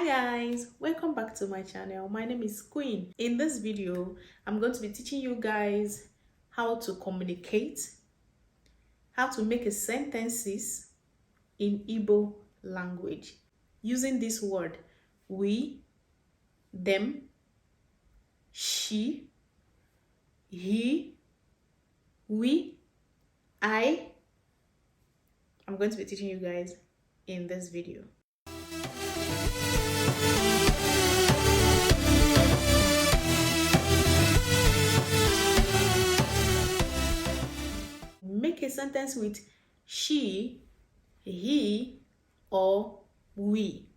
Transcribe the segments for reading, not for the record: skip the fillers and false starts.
Guys, welcome back to my channel. My name is Queen. In this video, I'm going to be teaching you guys how to communicate, how to make a sentences in Igbo language using this word we, them, she, he, we, I. I'm going to be teaching you guys in this video. Make a sentence with she, he, or we.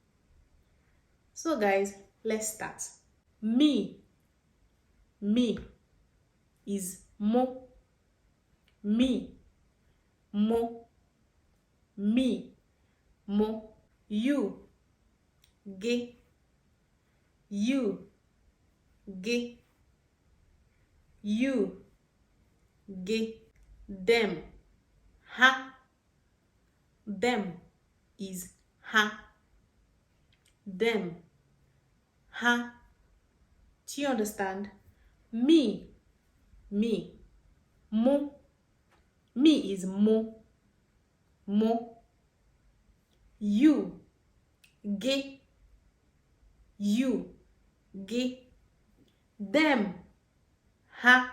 So guys, let's start. Me is mo. Me, mo. Me, mo. You, ge. You, ge. You, ge. Them, ha. Them is ha. Them, ha. Do you understand? Me, mo. Me is mo. Mo. You, ge. You, ge. Them, ha.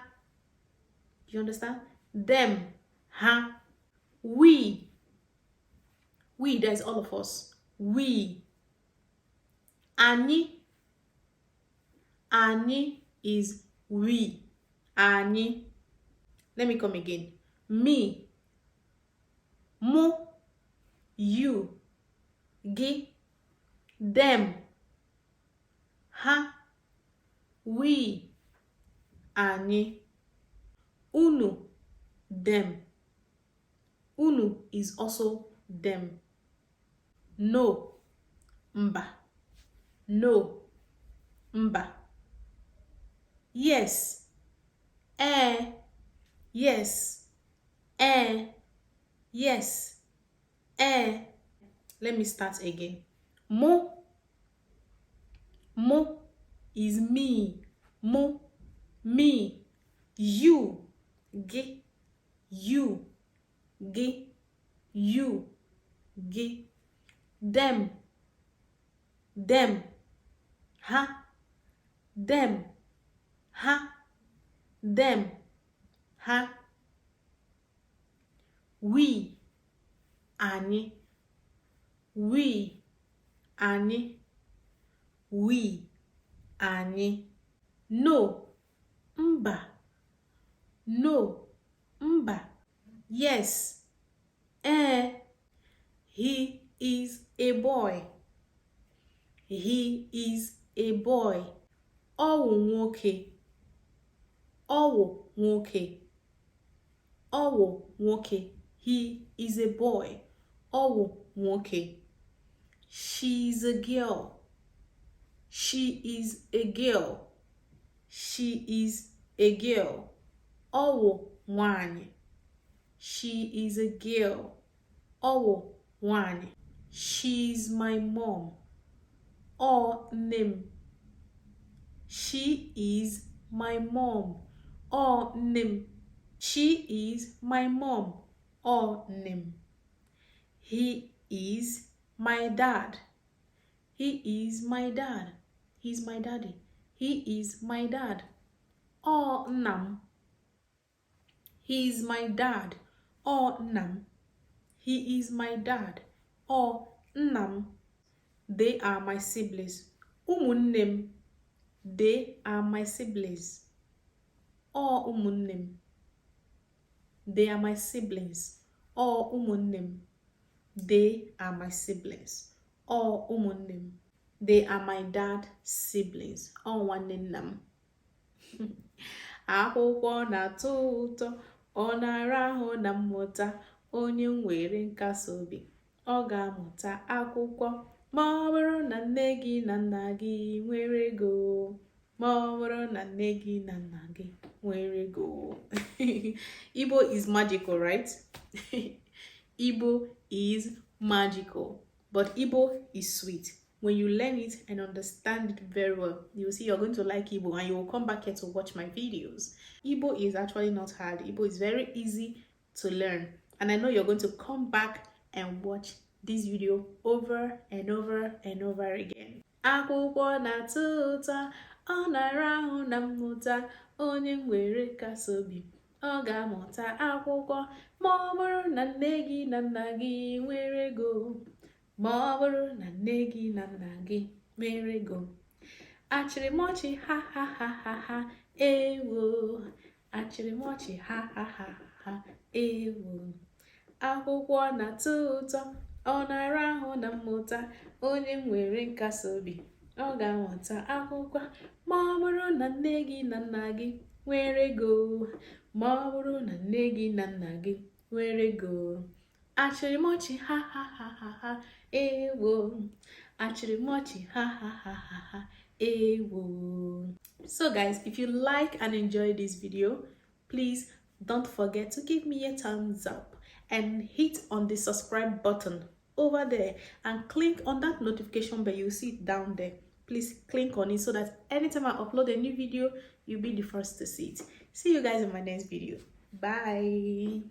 You understand? Them, ha. We, that is all of us. We. Ani is we. Ani. Let me come again. Me, mo. You, ge. Them, ha. We, ani. Unu, them. Unu is also them. No, mba. No, mba. Yes, yes, yes, Let me start again. Mo is me. Mo, me. You, ge. You, ge. You, ge. Them, ha. Them, ha. Them, ha. We, ani. We, ani. We, ani. No, mba. No, mba. Yes, he is a boy. He is a boy. Owu nwoke. Owu nwoke. Owu nwoke. He is a boy. Owu nwoke. She is a girl. She is a girl. She is a girl. Owu nwanyị. She is a girl. Owu nwanyị. She's my mom. Or name. She is my mom. Or name. She is my mom. Or name. He is my dad. He is my dad. He's my daddy. He is my dad. Or nam. He is my dad. Or nam. He is my dad. Or nam. They are my siblings. Umunnem. They are my siblings. Or umunnem. They are my siblings. Or umunnem. They are my siblings. Or umunnem. They are my dad's siblings. Or wanennam. Akwụkwọ na-atọ ụtọ, ọ na-arahụ na mmụta, onye nwere nkasi obi, ọ ga-amụta akwụkwọ. Ma ọ bụrụ na nne gị na nna gị nwere ego. Ma ọ bụrụ na nne gị na nna gị nwere ego. Igbo is magical, right? Igbo is magical, but Igbo is sweet. When you learn it and understand it very well, you'll see you're going to like Igbo and you will come back here to watch my videos. Igbo is actually not hard. Igbo is very easy to learn. And I know you're going to come back and watch this video over and over and over again. Akwụkwọ na-atọ ụtọ, ọ na-arahụ na mmụta, onye nwere nkasi obi, ọ ga-amụta akwụkwọ, ma ọ bụrụ na nne gị na nna gị nwere ego. Ma ọ bụrụ na nne gị na nna gị nwere ego. Achịrịmọchị ha ha ha ha ha ewo. Achịrịmọchị ha ha ha ha ewo. Akwụkwọ na-atọ ụtọ, ọ na-arahụ na mmụta, onye nwere nkasi obi, ọ ga-amụta akwụkwọ, ma ọ bụrụ na nne gị na nna gị nwere ego. Ma ọ bụrụ na nne gị na nna gị nwere ego. Achịrịmọchị ha ha ha ha ha ewo. Achịrịmọchị ha ha ha ha ha ewo. So guys, if you like and enjoy this video, please don't forget to give me a thumbs up and hit on the subscribe button over there and click on that notification bell. You see it down there. Please click on it so that anytime I upload a new video, you'll be the first to see it. See you guys in my next video. Bye.